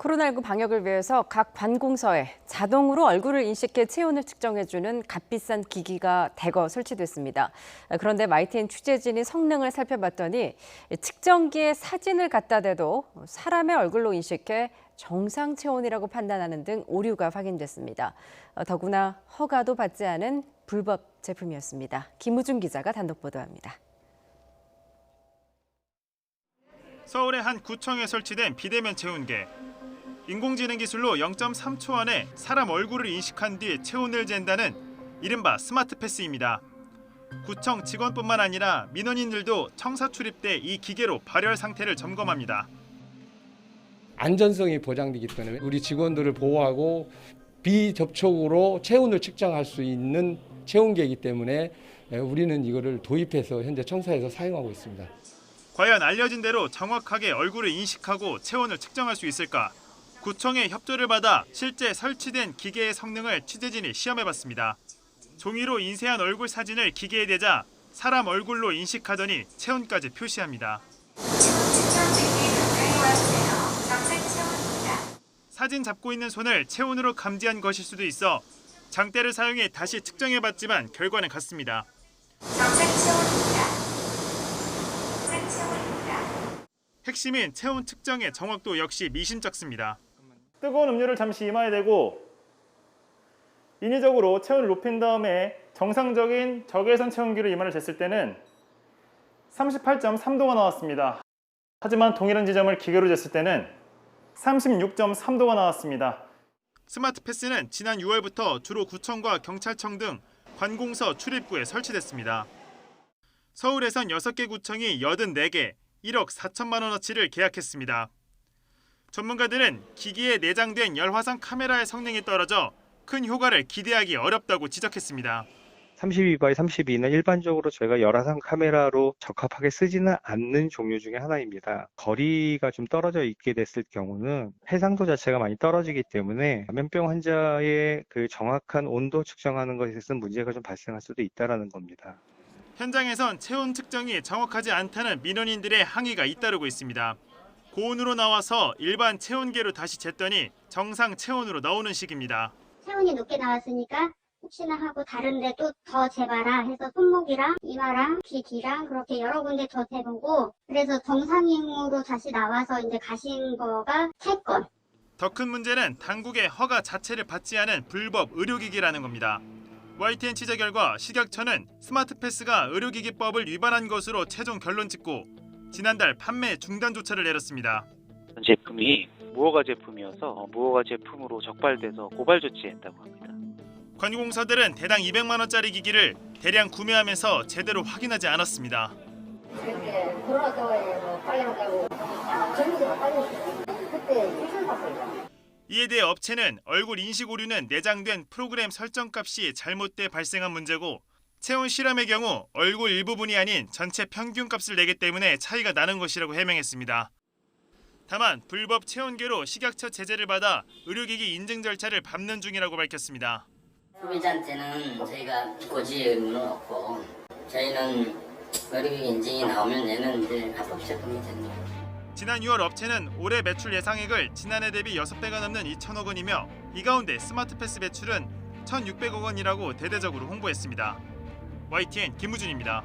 코로나19 방역을 위해서 각 관공서에 자동으로 얼굴을 인식해 체온을 측정해주는 값비싼 기기가 대거 설치됐습니다. 그런데 YTN 취재진이 성능을 살펴봤더니 측정기에 사진을 갖다 대도 사람의 얼굴로 인식해 정상 체온이라고 판단하는 등 오류가 확인됐습니다. 더구나 허가도 받지 않은 불법 제품이었습니다. 김우준 기자가 단독 보도합니다. 서울의 한 구청에 설치된 비대면 체온계. 인공지능 기술로 0.3초 안에 사람 얼굴을 인식한 뒤 체온을 잰다는 이른바 스마트 패스입니다. 구청 직원뿐만 아니라 민원인들도 청사 출입 때 이 기계로 발열 상태를 점검합니다. 안전성이 보장되기 때문에 우리 직원들을 보호하고 비접촉으로 체온을 측정할 수 있는 체온계이기 때문에 우리는 이거를 도입해서 현재 청사에서 사용하고 있습니다. 과연 알려진 대로 정확하게 얼굴을 인식하고 체온을 측정할 수 있을까? 구청의 협조를 받아 실제 설치된 기계의 성능을 취재진이 시험해봤습니다. 종이로 인쇄한 얼굴 사진을 기계에 대자 사람 얼굴로 인식하더니 체온까지 표시합니다. 사진 잡고 있는 손을 체온으로 감지한 것일 수도 있어 장대를 사용해 다시 측정해봤지만 결과는 같습니다. 핵심인 체온 측정의 정확도 역시 미심쩍습니다. 뜨거운 음료를 잠시 이마에 대고 인위적으로 체온을 높인 다음에 정상적인 적외선 체온계로 이마를 쟀을 때는 38.3도가 나왔습니다. 하지만 동일한 지점을 기계로 쟀을 때는 36.3도가 나왔습니다. 스마트 패스는 지난 6월부터 주로 구청과 경찰청 등 관공서 출입구에 설치됐습니다. 서울에선 6개 구청이 84개, 1억 4천만 원어치를 계약했습니다. 전문가들은 기기에 내장된 열화상 카메라의 성능이 떨어져 큰 효과를 기대하기 어렵다고 지적했습니다. 32x32는 일반적으로 저희가 열화상 카메라로 적합하게 쓰지는 않는 종류 중에 하나입니다. 거리가 좀 떨어져 있게 됐을 경우는 해상도 자체가 많이 떨어지기 때문에 감염병 환자의 그 정확한 온도 측정하는 것에 있어서 문제가 좀 발생할 수도 있다는 겁니다. 현장에선 체온 측정이 정확하지 않다는 민원인들의 항의가 잇따르고 있습니다. 고온으로 나와서 일반 체온계로 다시 쟀더니 정상 체온으로 나오는 식입니다. 체온이 높게 나왔으니까 혹시나 하고 다른데 또 더 재봐라 해서 손목이랑 이마랑 귀 뒤랑 그렇게 여러 군데 더 재보고 그래서 정상으로 다시 나와서 이제 가신 거가 3건. 더 큰 문제는 당국의 허가 자체를 받지 않은 불법 의료기기라는 겁니다. YTN 취재 결과 식약처는 스마트 패스가 의료기기법을 위반한 것으로 최종 결론 짓고 지난달 판매 중단 조처를 내렸습니다. 제품이 무허가 제품이어서 무허가 제품으로 적발돼서 고발 조치했다고 합니다. 관공서들은 대당 200만 원짜리 기기를 대량 구매하면서 제대로 확인하지 않았습니다. 이렇게 코로나 때문에 빨리 한다고 젊은이가 빨리 그때 일선 봤어요. 이에 대해 업체는 얼굴 인식 오류는 내장된 프로그램 설정값이 잘못돼 발생한 문제고 체온 실험의 경우 얼굴 일부분이 아닌 전체 평균값을 내기 때문에 차이가 나는 것이라고 해명했습니다. 다만 불법 체온계로 식약처 제재를 받아 의료기기 인증 절차를 밟는 중이라고 밝혔습니다. 소비자한테는 저희가 고지 의무는 없고 저희는 의료기기 인증이 나오면 얘는 이제 합법 제품이 됩니다. 지난 6월 업체는 올해 매출 예상액을 지난해 대비 6배가 넘는 2천억 원이며 이 가운데 스마트 패스 매출은 1,600억 원이라고 대대적으로 홍보했습니다. YTN 김우준입니다.